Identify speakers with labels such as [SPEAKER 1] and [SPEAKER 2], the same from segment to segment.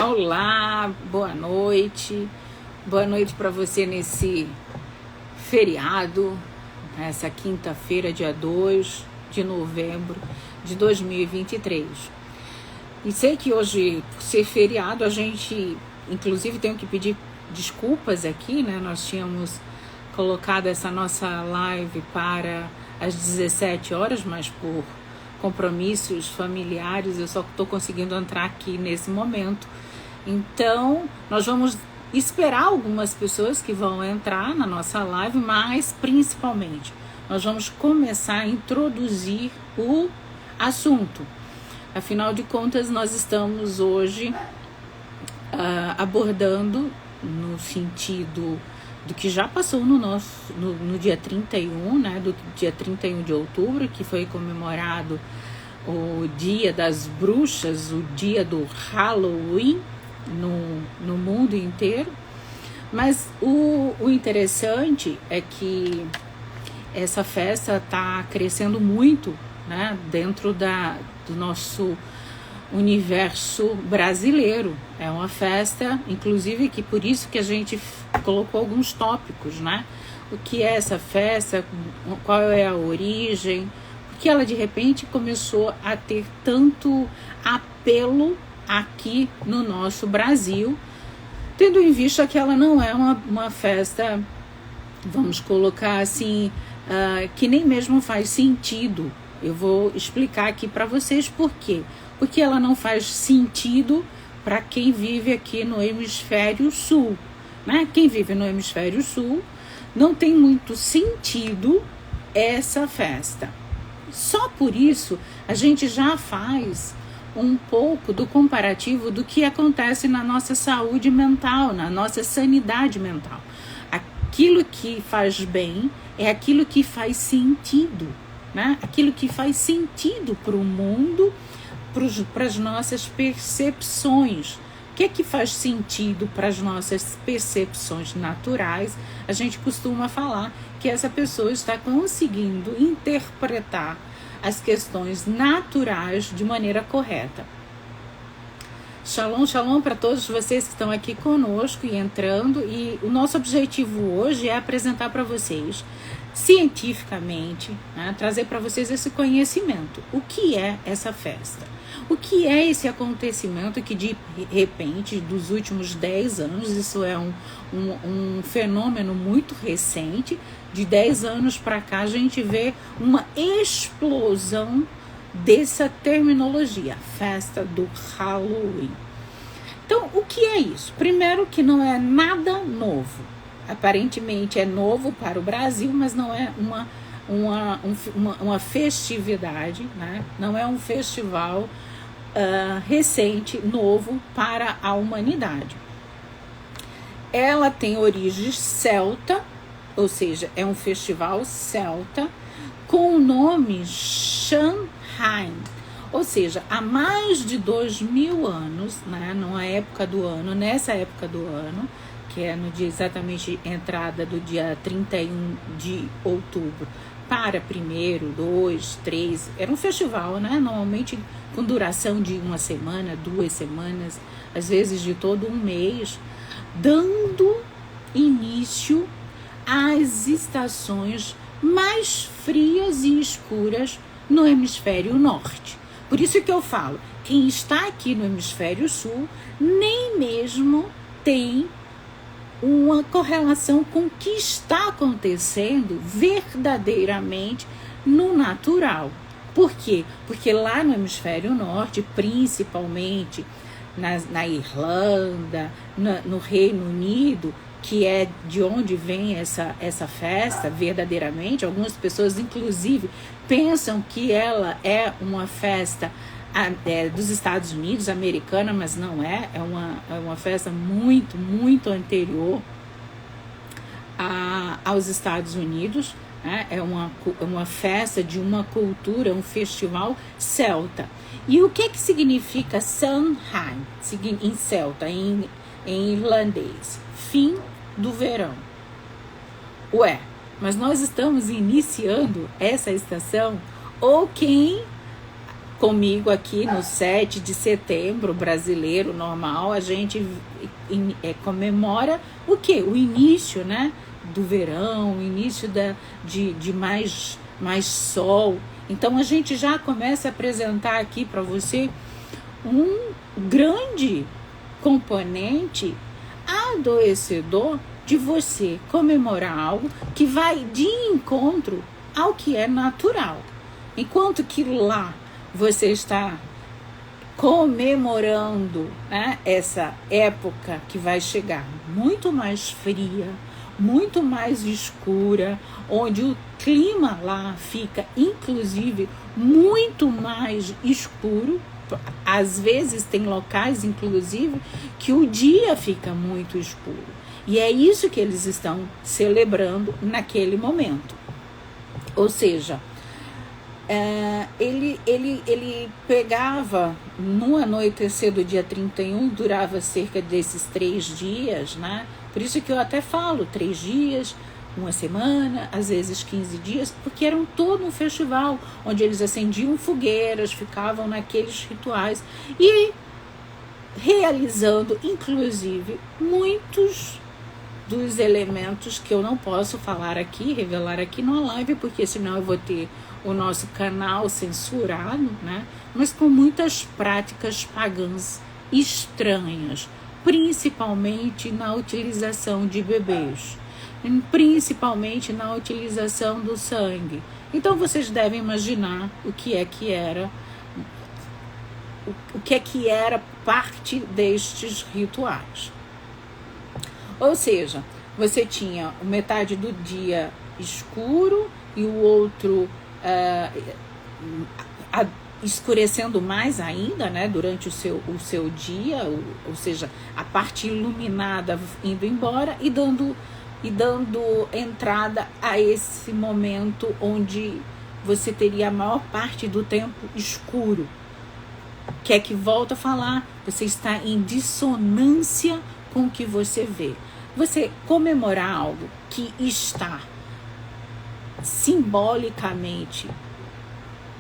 [SPEAKER 1] Olá, boa noite. Boa noite para você nesse feriado, nessa quinta-feira, dia 2 de novembro de 2023. E sei que hoje, por ser feriado, a gente, inclusive, tem que pedir desculpas aqui, né? Nós tínhamos colocado essa nossa live para as 17 horas, mas por compromissos familiares eu só estou conseguindo entrar aqui nesse momento. Então, nós vamos esperar algumas pessoas que vão entrar na nossa live, mas principalmente nós vamos começar a introduzir o assunto. Afinal de contas, nós estamos hoje abordando no sentido do que já passou no dia 31, né, do dia 31 de outubro, que foi comemorado o Dia das Bruxas, o dia do Halloween no mundo inteiro. Mas o interessante é que essa festa está crescendo muito, né, dentro do nosso universo brasileiro. É uma festa, inclusive, que por isso que a gente colocou alguns tópicos, né? O que é essa festa, qual é a origem, porque ela de repente começou a ter tanto apelo aqui no nosso Brasil, tendo em vista que ela não é uma festa, vamos colocar assim, que nem mesmo faz sentido. Eu vou explicar aqui para vocês por quê. Porque ela não faz sentido para quem vive aqui no hemisfério sul, né? Quem vive no hemisfério sul não tem muito sentido essa festa. Só por isso a gente já faz um pouco do comparativo do que acontece na nossa saúde mental, na nossa sanidade mental. Aquilo que faz bem é aquilo que faz sentido, né? Aquilo que faz sentido para o mundo, para as nossas percepções. O que é que faz sentido para as nossas percepções naturais? A gente costuma falar que essa pessoa está conseguindo interpretar as questões naturais de maneira correta. Shalom, shalom para todos vocês que estão aqui conosco e entrando. E o nosso objetivo hoje é apresentar para vocês cientificamente, né, trazer para vocês esse conhecimento. O que é essa festa? O que é esse acontecimento que de repente, dos últimos 10 anos, isso é um fenômeno muito recente, de 10 anos para cá a gente vê uma explosão dessa terminologia, festa do Halloween. Então, o que é isso? Primeiro que não é nada novo. Aparentemente é novo para o Brasil, mas não é uma festividade, né? Não é um festival recente, novo para a humanidade. Ela tem origem celta, ou seja, é um festival celta com o nome Samhain, ou seja, há mais de 2000 anos, né, nessa época do ano, que é no dia exatamente entrada do dia 31 de outubro para 1º, 2, 3, era um festival, né, normalmente com duração de 1 semana, 2 semanas, às vezes de todo um mês, dando início às estações mais frias e escuras no hemisfério norte. Por isso que eu falo, quem está aqui no hemisfério sul nem mesmo tem uma correlação com o que está acontecendo verdadeiramente no natural. Por quê? Porque lá no hemisfério norte, principalmente na Irlanda, no Reino Unido, que é de onde vem essa festa verdadeiramente, algumas pessoas inclusive pensam que ela é uma festa dos Estados Unidos, americana, mas não é uma festa muito, muito anterior aos Estados Unidos, né? É uma festa de uma cultura, um festival celta. E o que significa Samhain em celta, em irlandês? Fim do verão. Ué, mas nós estamos iniciando essa estação, ou quem comigo aqui no 7 de setembro, brasileiro normal, a gente comemora o quê? O início, né, do verão, o início de mais sol. Então a gente já começa a apresentar aqui para você um grande componente adoecedor de você comemorar algo que vai de encontro ao que é natural. Enquanto que lá você está comemorando, né, essa época que vai chegar muito mais fria, muito mais escura, onde o clima lá fica, inclusive, muito mais escuro. Às vezes tem locais, inclusive, que o dia fica muito escuro. E é isso que eles estão celebrando naquele momento. Ou seja, ele pegava no anoitecer do dia 31, durava cerca desses 3 dias, né? Por isso que eu até falo 3 dias, uma semana, às vezes 15 dias, porque era todo um festival, onde eles acendiam fogueiras, ficavam naqueles rituais e realizando, inclusive, muitos dos elementos que eu não posso falar aqui, revelar aqui na live, porque senão eu vou ter o nosso canal censurado, né? Mas com muitas práticas pagãs estranhas, principalmente na utilização de bebês, principalmente na utilização do sangue. Então vocês devem imaginar o que é que era parte destes rituais. Ou seja, você tinha metade do dia escuro e o outro escurecendo mais ainda, né, durante o seu dia, ou seja, a parte iluminada indo embora e dando entrada a esse momento onde você teria a maior parte do tempo escuro. Que é que, volta a falar, você está em dissonância com o que você vê. Você comemorar algo que está simbolicamente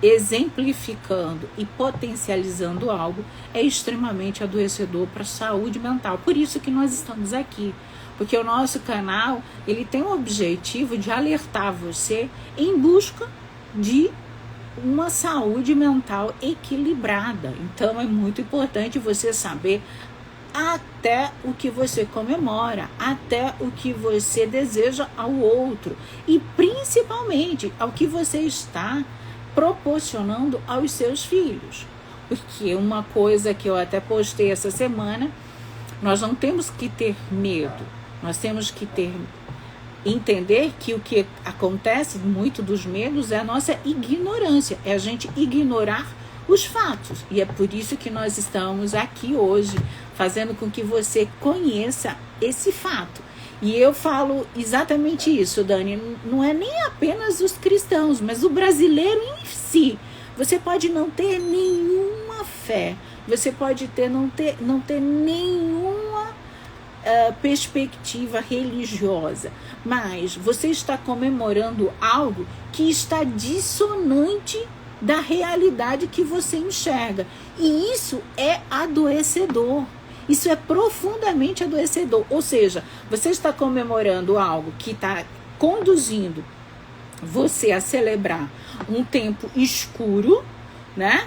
[SPEAKER 1] exemplificando e potencializando algo é extremamente adoecedor para a saúde mental. Por isso que nós estamos aqui, porque o nosso canal ele tem o objetivo de alertar você em busca de uma saúde mental equilibrada. Então é muito importante você saber até o que você comemora, até o que você deseja ao outro e principalmente ao que você está proporcionando aos seus filhos. Porque uma coisa que eu até postei essa semana, nós não temos que ter medo, nós temos que entender que o que acontece, muito dos medos, é a nossa ignorância, é a gente ignorar os fatos. E é por isso que nós estamos aqui hoje, fazendo com que você conheça esse fato. E eu falo exatamente isso, Dani, não é nem apenas os cristãos, mas o brasileiro em si. Você pode não ter nenhuma fé, você pode não ter nenhuma perspectiva religiosa, mas você está comemorando algo que está dissonante da realidade que você enxerga. E isso é adoecedor. Isso é profundamente adoecedor. Ou seja, você está comemorando algo que está conduzindo você a celebrar um tempo escuro, né?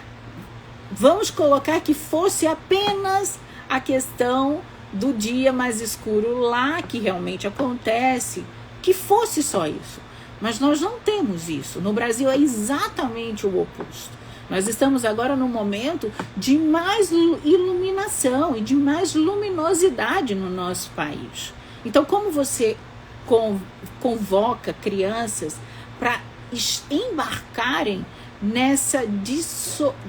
[SPEAKER 1] Vamos colocar que fosse apenas a questão do dia mais escuro lá, que realmente acontece, que fosse só isso. Mas nós não temos isso. No Brasil é exatamente o oposto. Nós estamos agora num momento de mais iluminação e de mais luminosidade no nosso país. Então, como você convoca crianças para embarcarem nessa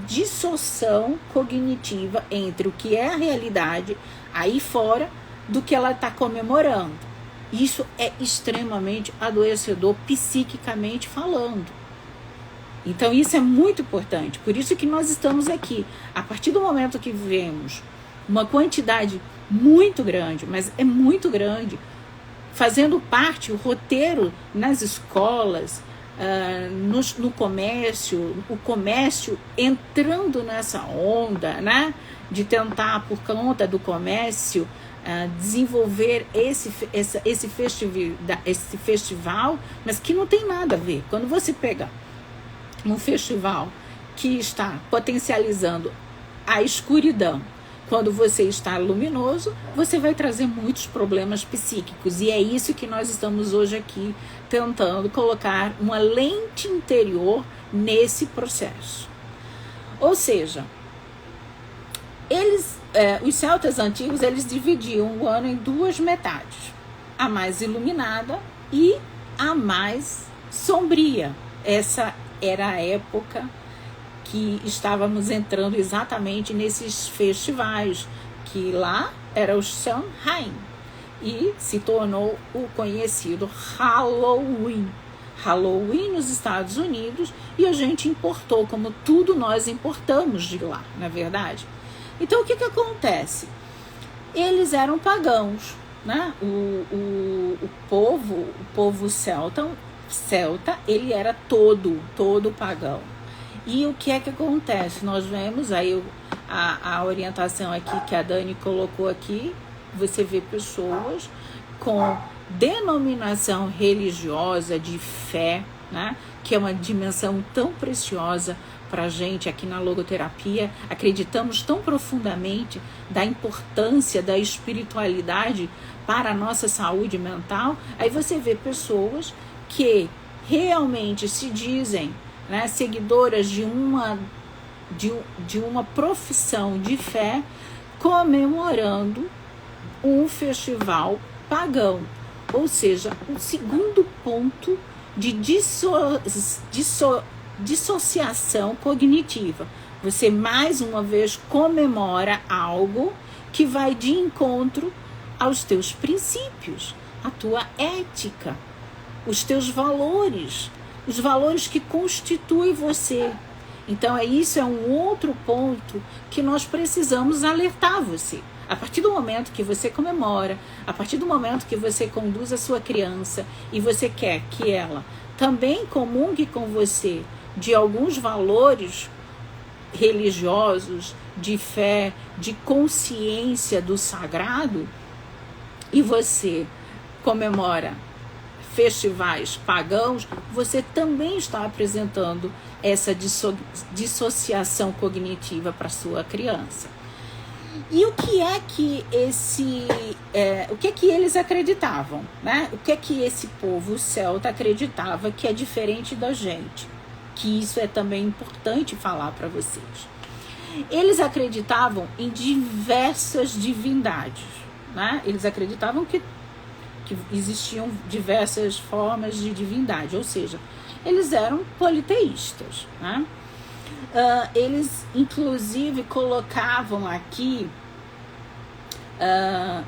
[SPEAKER 1] dissociação cognitiva entre o que é a realidade aí fora do que ela está comemorando? Isso é extremamente adoecedor psiquicamente falando. Então isso é muito importante, por isso que nós estamos aqui. A partir do momento que vemos uma quantidade muito grande, mas é muito grande, fazendo parte, o roteiro nas escolas, no comércio, o comércio entrando nessa onda, né, de tentar, por conta do comércio, desenvolver esse festival, mas que não tem nada a ver. Quando você pega um festival que está potencializando a escuridão, quando você está luminoso, você vai trazer muitos problemas psíquicos. E é isso que nós estamos hoje aqui tentando colocar uma lente interior nesse processo. Ou seja, os celtas antigos, eles dividiam o ano em duas metades. A mais iluminada e a mais sombria. Essa era a época que estávamos entrando exatamente nesses festivais, que lá era o Samhain, e se tornou o conhecido Halloween. Halloween nos Estados Unidos, e a gente importou, como tudo nós importamos de lá, na verdade. Então o que acontece? Eles eram pagãos, né? O povo celta, ele era todo pagão. E o que acontece? Nós vemos aí a orientação aqui que a Dani colocou aqui, você vê pessoas com denominação religiosa de fé, né? Que é uma dimensão tão preciosa para a gente aqui na logoterapia. Acreditamos tão profundamente da importância da espiritualidade para a nossa saúde mental. Aí você vê pessoas que realmente se dizem, né, seguidoras de uma profissão de fé, comemorando um festival pagão. Ou seja, o segundo ponto de dissociação cognitiva. Você mais uma vez comemora algo que vai de encontro aos teus princípios, a tua ética, os teus valores, os valores que constituem você. Então isso é um outro ponto que nós precisamos alertar você. A partir do momento que você comemora, a partir do momento que você conduz a sua criança e você quer que ela também comungue com você de alguns valores religiosos, de fé, de consciência do sagrado, e você comemora festivais pagãos, você também está apresentando essa dissociação cognitiva para sua criança. E o que é que eles acreditavam, né? O que é que esse povo celta acreditava que é diferente da gente? Que isso é também importante falar para vocês. Eles acreditavam em diversas divindades, né? Eles acreditavam que existiam diversas formas de divindade, ou seja, eles eram politeístas, né? Eles inclusive colocavam aqui,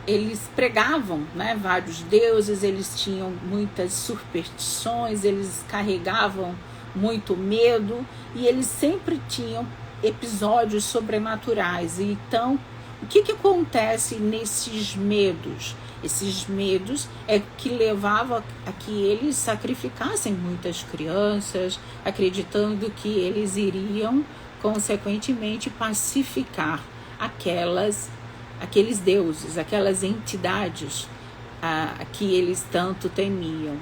[SPEAKER 1] eles pregavam, né, vários deuses, eles tinham muitas superstições, eles carregavam muito medo e eles sempre tinham episódios sobrenaturais. Então, o que acontece nesses medos? Esses medos é que levavam a que eles sacrificassem muitas crianças, acreditando que eles iriam, consequentemente, pacificar aqueles deuses, aquelas entidades que eles tanto temiam.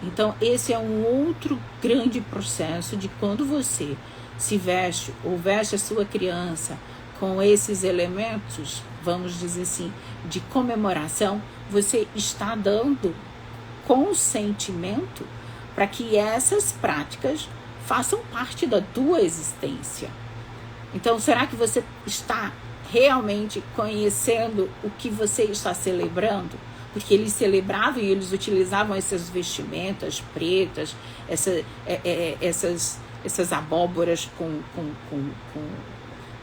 [SPEAKER 1] Então, esse é um outro grande processo de quando você se veste ou veste a sua criança com esses elementos, vamos dizer assim, de comemoração, você está dando consentimento para que essas práticas façam parte da tua existência. Então, será que você está realmente conhecendo o que você está celebrando? Porque eles celebravam e eles utilizavam essas vestimentas pretas, essas abóboras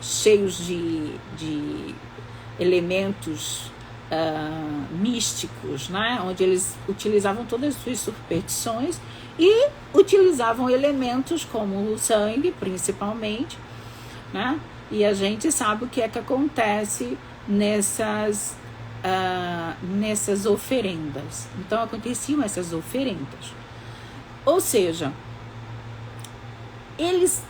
[SPEAKER 1] cheios de elementos místicos, né? Onde eles utilizavam todas as suas superstições e utilizavam elementos como o sangue, principalmente, né? E a gente sabe o que é que acontece nessas oferendas. Então aconteciam essas oferendas. Ou seja, eles,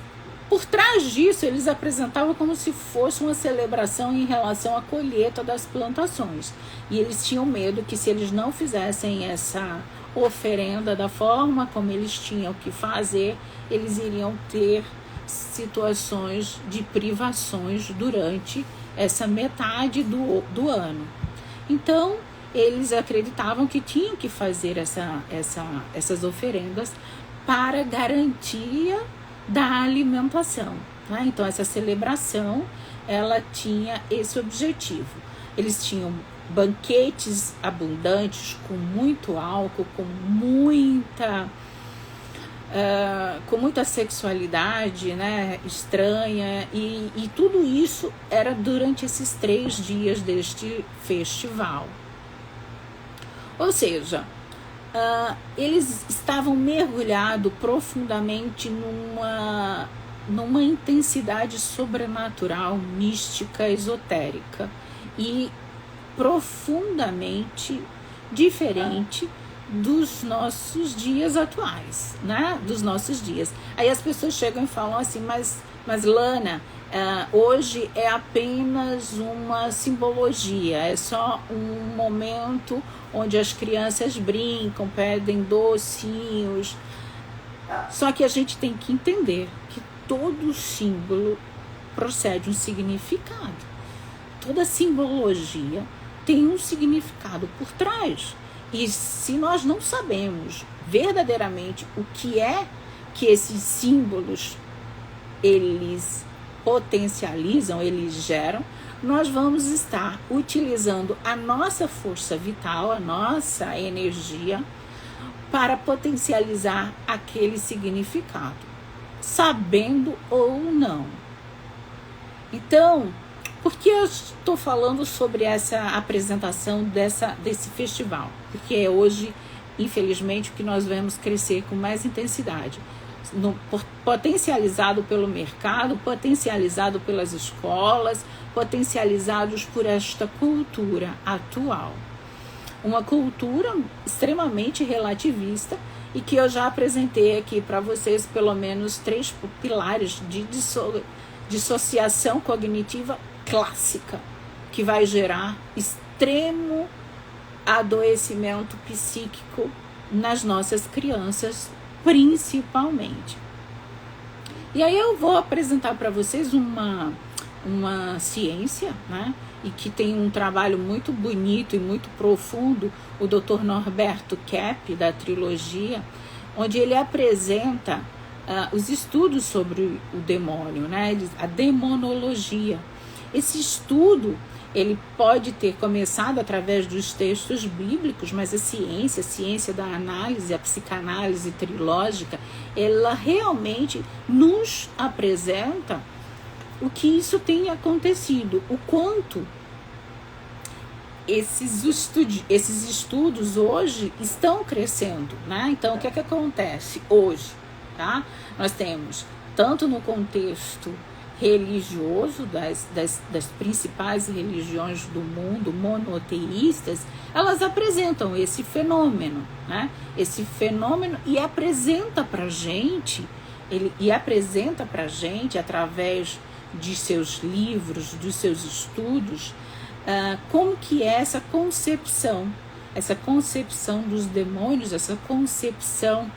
[SPEAKER 1] por trás disso, eles apresentavam como se fosse uma celebração em relação à colheita das plantações. E eles tinham medo que, se eles não fizessem essa oferenda da forma como eles tinham que fazer, eles iriam ter situações de privações durante essa metade do ano. Então, eles acreditavam que tinham que fazer essas oferendas para garantia da alimentação, né? Então, essa celebração, ela tinha esse objetivo. Eles tinham banquetes abundantes, com muito álcool, com muita sexualidade, né, estranha, e tudo isso era durante esses 3 dias deste festival. Ou seja, eles estavam mergulhados profundamente numa intensidade sobrenatural, mística, esotérica e profundamente diferente dos nossos dias atuais, né? Dos nossos dias. Aí as pessoas chegam e falam assim, mas Lana, hoje é apenas uma simbologia, é só um momento onde as crianças brincam, pedem docinhos. Só que a gente tem que entender que todo símbolo procede um significado. Toda simbologia tem um significado por trás. E se nós não sabemos verdadeiramente o que é que esses símbolos eles potencializam, eles geram, nós vamos estar utilizando a nossa força vital, a nossa energia, para potencializar aquele significado, sabendo ou não. Então, por que eu estou falando sobre essa apresentação desse festival? Porque é hoje, infelizmente, o que nós vemos crescer com mais intensidade. Potencializado pelo mercado, potencializado pelas escolas, potencializados por esta cultura atual. Uma cultura extremamente relativista e que eu já apresentei aqui para vocês pelo menos 3 pilares de dissociação cognitiva clássica, que vai gerar extremo adoecimento psíquico nas nossas crianças, principalmente. E aí eu vou apresentar para vocês uma ciência, né? E que tem um trabalho muito bonito e muito profundo, o Dr. Norberto Kepp, da trilogia, onde ele apresenta os estudos sobre o demônio, né? A demonologia. Esse estudo, ele pode ter começado através dos textos bíblicos, mas a ciência da análise, a psicanálise trilógica, ela realmente nos apresenta o que isso tem acontecido, o quanto esses estudos hoje estão crescendo, né? Então, o que é que acontece hoje? Tá? Nós temos, tanto no contexto religioso das principais religiões do mundo, monoteístas, elas apresentam esse fenômeno, né? Esse fenômeno e apresenta para gente, através de seus livros, dos seus estudos, como que é essa concepção dos demônios, essa concepção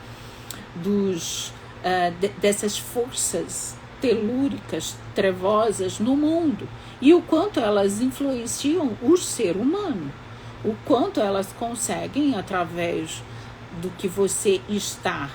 [SPEAKER 1] dessas forças telúricas, trevosas no mundo, e o quanto elas influenciam o ser humano, o quanto elas conseguem, através do que você está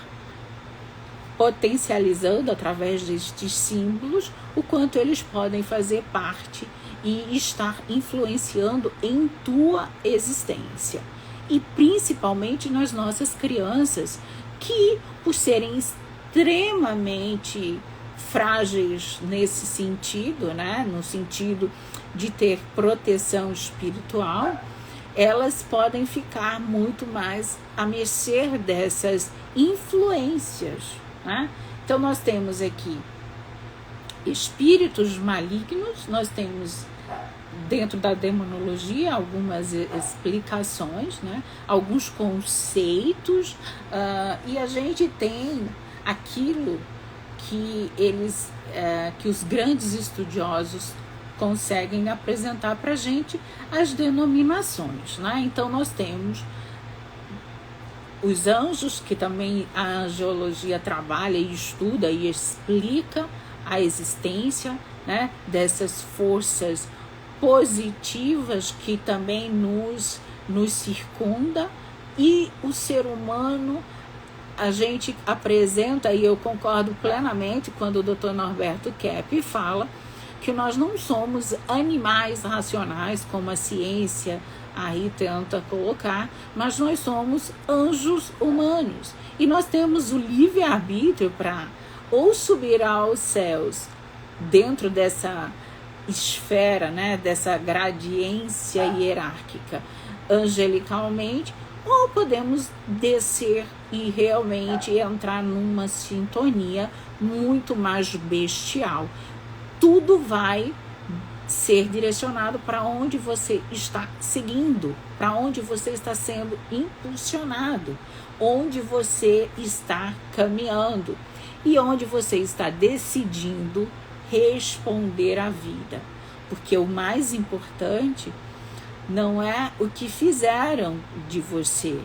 [SPEAKER 1] potencializando, através destes símbolos, o quanto eles podem fazer parte e estar influenciando em tua existência. E principalmente nas nossas crianças, que, por serem extremamente frágeis nesse sentido, né? No sentido de ter proteção espiritual, elas podem ficar muito mais à mercê dessas influências, né? Então nós temos aqui espíritos malignos, nós temos dentro da demonologia algumas explicações, né? Alguns conceitos, e a gente tem aquilo que que os grandes estudiosos conseguem apresentar para a gente as denominações, né? Então nós temos os anjos, que também a angiologia trabalha e estuda e explica a existência, né, dessas forças positivas que também nos circunda, e o ser humano a gente apresenta, e eu concordo plenamente quando o Dr. Norberto Kepp fala que nós não somos animais racionais, como a ciência aí tenta colocar, mas nós somos anjos humanos. E nós temos o livre-arbítrio para ou subir aos céus dentro dessa esfera, né, dessa gradiência hierárquica angelicalmente, ou podemos descer e realmente entrar numa sintonia muito mais bestial. Tudo vai ser direcionado para onde você está seguindo, para onde você está sendo impulsionado, onde você está caminhando e onde você está decidindo responder à vida. Porque o mais importante não é o que fizeram de você,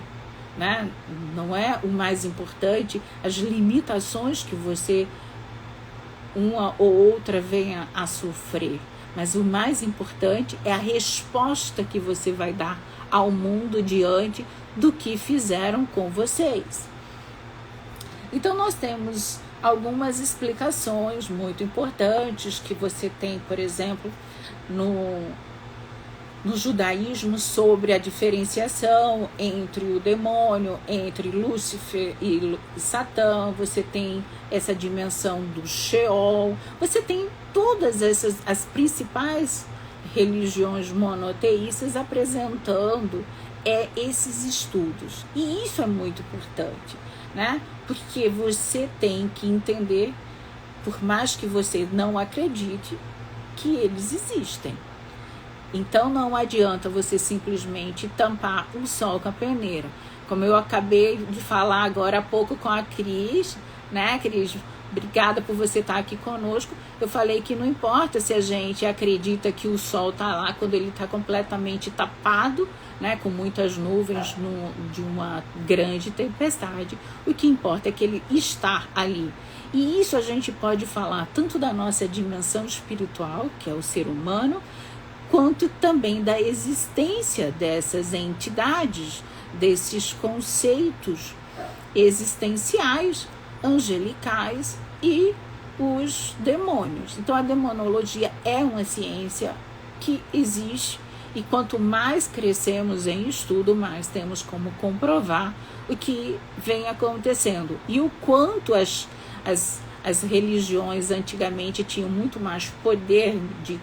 [SPEAKER 1] né? Não é o mais importante as limitações que você, uma ou outra, venha a sofrer. Mas o mais importante é a resposta que você vai dar ao mundo diante do que fizeram com vocês. Então nós temos algumas explicações muito importantes que você tem, por exemplo, no judaísmo, sobre a diferenciação entre o demônio, entre Lúcifer e Satã. Você tem essa dimensão do Sheol, você tem todas as principais religiões monoteístas apresentando esses estudos. E isso é muito importante, né? Porque você tem que entender, por mais que você não acredite, que eles existem. Então não adianta você simplesmente tampar o sol com a peneira. Como eu acabei de falar agora há pouco com a Cris, né, Cris? Obrigada por você estar aqui conosco. Eu falei que não importa se a gente acredita que o sol está lá quando ele está completamente tapado, né, com muitas nuvens de uma grande tempestade. O que importa é que ele está ali. E isso a gente pode falar tanto da nossa dimensão espiritual, que é o ser humano, quanto também da existência dessas entidades, desses conceitos existenciais, angelicais e os demônios. Então a demonologia é uma ciência que existe, e quanto mais crescemos em estudo, mais temos como comprovar o que vem acontecendo e o quanto as religiões antigamente tinham muito mais poder de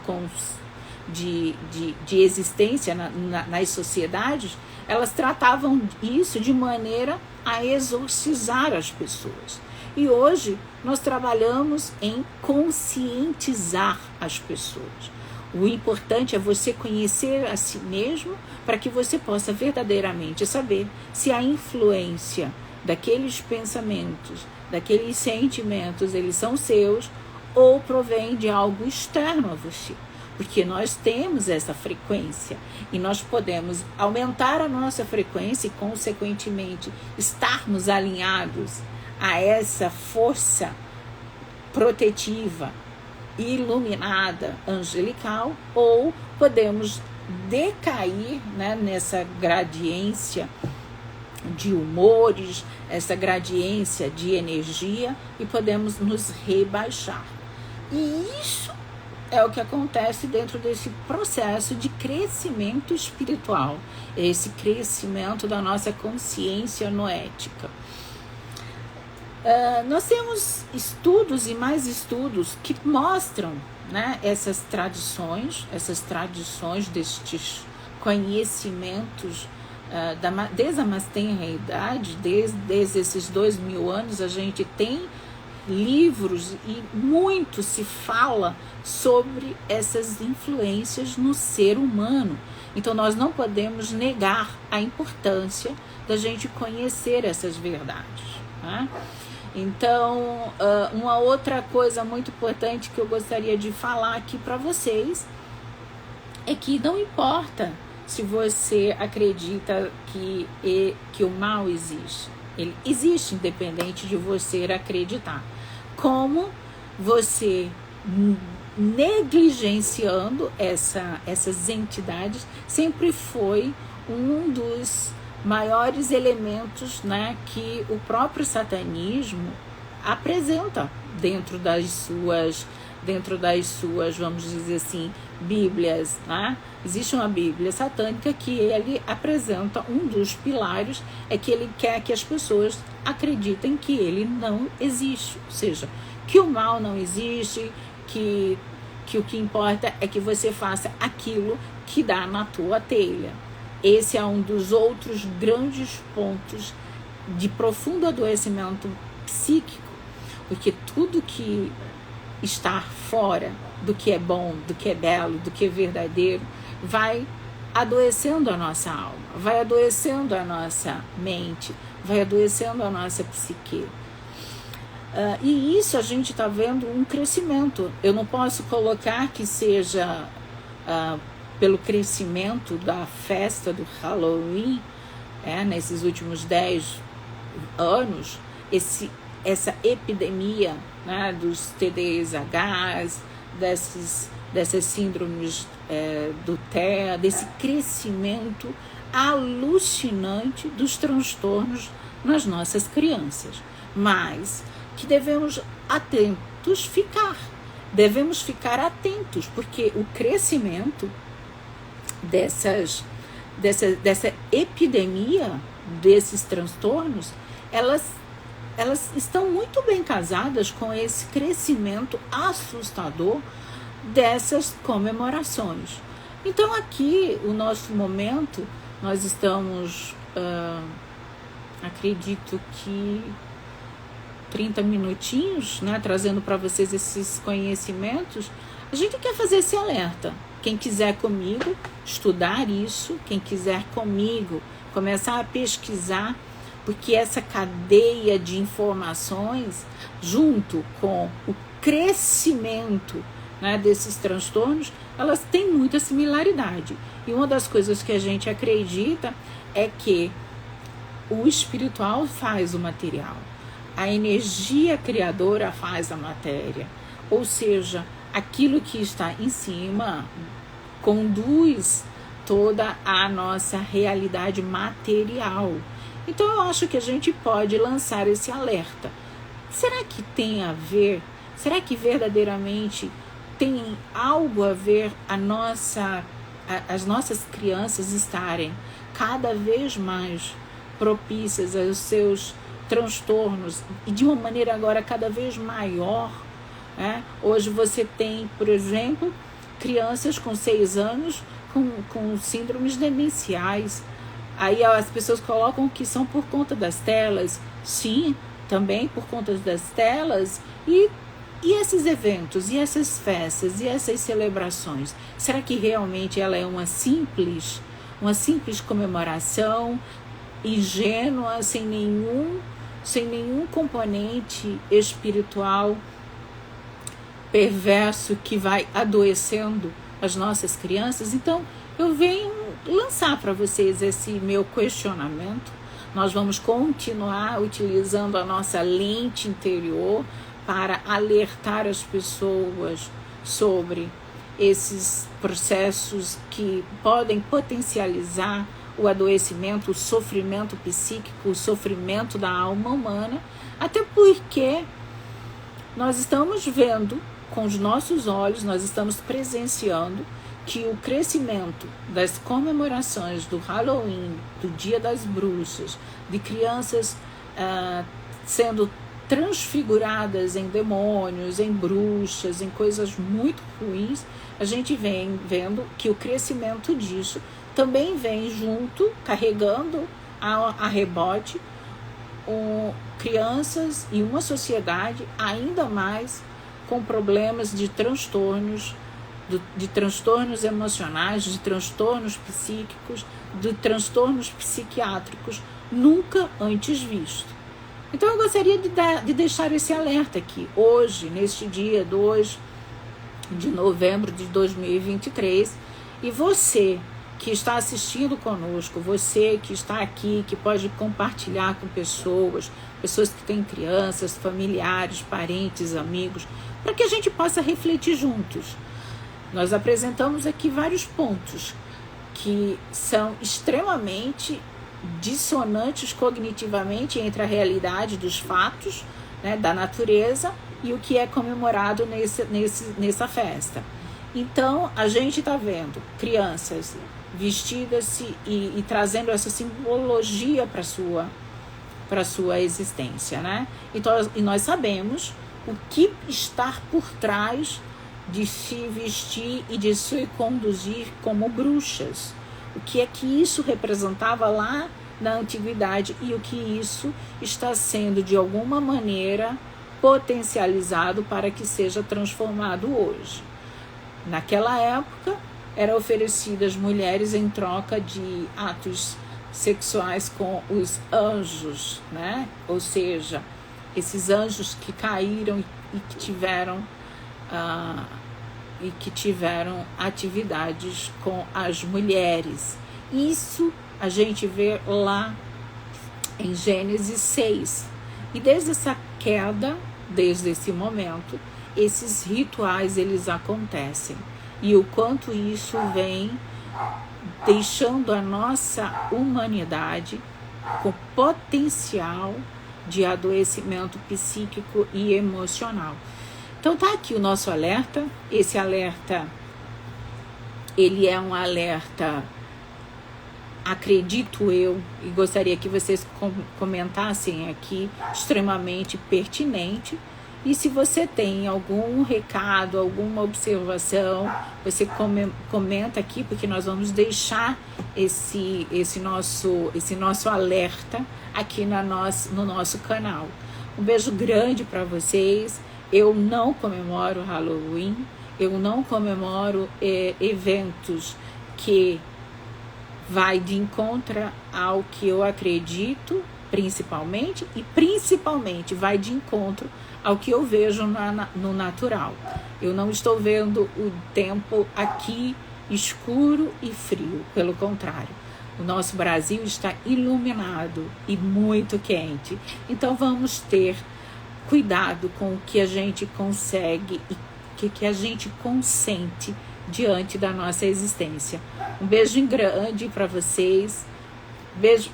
[SPEAKER 1] existência nas sociedades. Elas tratavam isso de maneira a exorcizar as pessoas. E hoje nós trabalhamos em conscientizar as pessoas. O importante é você conhecer a si mesmo para que você possa verdadeiramente saber se a influência daqueles pensamentos, daqueles sentimentos, eles são seus ou provém de algo externo a você. Porque nós temos essa frequência e nós podemos aumentar a nossa frequência e, consequentemente, estarmos alinhados a essa força protetiva, iluminada, angelical, ou podemos decair, né, nessa gradiência de humores, essa gradiência de energia, e podemos nos rebaixar. E isso é o que acontece dentro desse processo de crescimento espiritual, esse crescimento da nossa consciência noética. Nós temos estudos e mais estudos que mostram, né, essas tradições destes conhecimentos, desde a mais tenra idade, desde esses 2000 anos, a gente tem livros e muito se fala sobre essas influências no ser humano. Então nós não podemos negar a importância da gente conhecer essas verdades, né? Então, uma outra coisa muito importante que eu gostaria de falar aqui para vocês é que não importa se você acredita que o mal existe. Ele existe independente de você acreditar. Como você negligenciando essas entidades sempre foi um dos maiores elementos, né, que o próprio satanismo apresenta dentro das suas, vamos dizer assim, bíblias, né? Existe uma bíblia satânica que ele apresenta, um dos pilares é que ele quer que as pessoas acreditem que ele não existe, ou seja, que o mal não existe, que o que importa é que você faça aquilo que dá na tua telha. Esse é um dos outros grandes pontos de profundo adoecimento psíquico, porque tudo que está fora do que é bom, do que é belo, do que é verdadeiro, vai adoecendo a nossa alma, vai adoecendo a nossa mente, vai adoecendo a nossa psique. E isso a gente está vendo um crescimento. Eu não posso colocar que seja pelo crescimento da festa do Halloween, nesses últimos 10 anos, essa epidemia, né, dos TDAHs, dessas síndromes do TEA, desse crescimento alucinante dos transtornos nas nossas crianças. Mas que devemos ficar atentos, porque o crescimento dessa epidemia, desses transtornos, elas estão muito bem casadas com esse crescimento assustador dessas comemorações. Então aqui, o nosso momento, nós estamos, acredito que 30 minutinhos, né, trazendo para vocês esses conhecimentos. A gente quer fazer esse alerta. Quem quiser comigo estudar isso, quem quiser comigo começar a pesquisar, porque essa cadeia de informações, junto com o crescimento, né, desses transtornos, elas têm muita similaridade. E uma das coisas que a gente acredita é que o espiritual faz o material, a energia criadora faz a matéria, ou seja, aquilo que está em cima conduz toda a nossa realidade material. Então eu acho que a gente pode lançar esse alerta. Será que tem a ver? Será que verdadeiramente tem algo a ver as nossas crianças estarem cada vez mais propícias aos seus transtornos e de uma maneira agora cada vez maior, né? Hoje você tem, por exemplo, crianças com 6 anos com síndromes demenciais. Aí as pessoas colocam que são por conta das telas. Sim, também por conta das telas. E esses eventos, e essas festas, e essas celebrações, será que realmente ela é uma simples comemoração ingênua, sem nenhum componente espiritual perverso que vai adoecendo as nossas crianças? Então, eu venho lançar para vocês esse meu questionamento. Nós vamos continuar utilizando a nossa lente interior para alertar as pessoas sobre esses processos que podem potencializar o adoecimento, o sofrimento psíquico, o sofrimento da alma humana, até porque nós estamos vendo com os nossos olhos, nós estamos presenciando que o crescimento das comemorações do Halloween, do Dia das Bruxas, de crianças sendo transfiguradas em demônios, em bruxas, em coisas muito ruins, a gente vem vendo que o crescimento disso também vem junto, carregando a rebote, crianças e uma sociedade ainda mais com problemas de transtornos emocionais, de transtornos psíquicos, de transtornos psiquiátricos nunca antes visto. Então eu gostaria de deixar esse alerta aqui, hoje, neste dia 2 de novembro de 2023, e você que está assistindo conosco, você que está aqui, que pode compartilhar com pessoas que têm crianças, familiares, parentes, amigos, para que a gente possa refletir juntos. Nós apresentamos aqui vários pontos que são extremamente dissonantes cognitivamente entre a realidade dos fatos, né, da natureza, e o que é comemorado nessa festa. Então, a gente está vendo crianças vestidas e trazendo essa simbologia para sua existência, né? Então, e nós sabemos o que está por trás de se vestir e de se conduzir como bruxas. O que é que isso representava lá na antiguidade e o que isso está sendo, de alguma maneira, potencializado para que seja transformado hoje. Naquela época, eram oferecidas mulheres em troca de atos sexuais com os anjos, né? Ou seja, esses anjos que caíram e que tiveram atividades com as mulheres. Isso a gente vê lá em Gênesis 6. E desde essa queda, desde esse momento, esses rituais eles acontecem. E o quanto isso vem deixando a nossa humanidade com potencial de adoecimento psíquico e emocional. Então tá aqui o nosso alerta. Esse alerta, ele é um alerta, acredito eu, e gostaria que vocês comentassem aqui, extremamente pertinente. E se você tem algum recado, alguma observação, você comenta aqui, porque nós vamos deixar esse nosso alerta aqui no nosso canal. Um beijo grande para vocês. Eu não comemoro Halloween, eu não comemoro eventos que vai de encontro ao que eu acredito, principalmente vai de encontro ao que eu vejo no natural. Eu não estou vendo o tempo aqui escuro e frio, pelo contrário. O nosso Brasil está iluminado e muito quente. Então vamos ter cuidado com o que a gente consegue e que a gente consente diante da nossa existência. Um beijo grande para vocês, beijo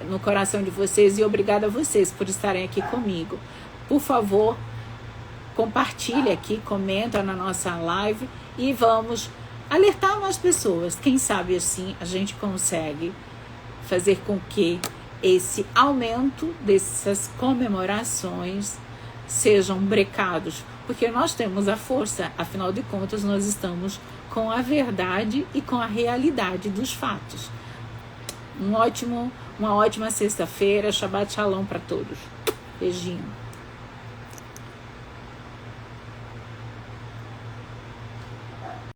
[SPEAKER 1] no coração de vocês e obrigada a vocês por estarem aqui comigo. Por favor, compartilhe aqui, comenta na nossa live e vamos alertar mais pessoas. Quem sabe assim a gente consegue fazer com que esse aumento dessas comemorações sejam brecados, porque nós temos a força, afinal de contas nós estamos com a verdade e com a realidade dos fatos. Uma ótima sexta-feira, Shabbat Shalom para todos. Beijinho.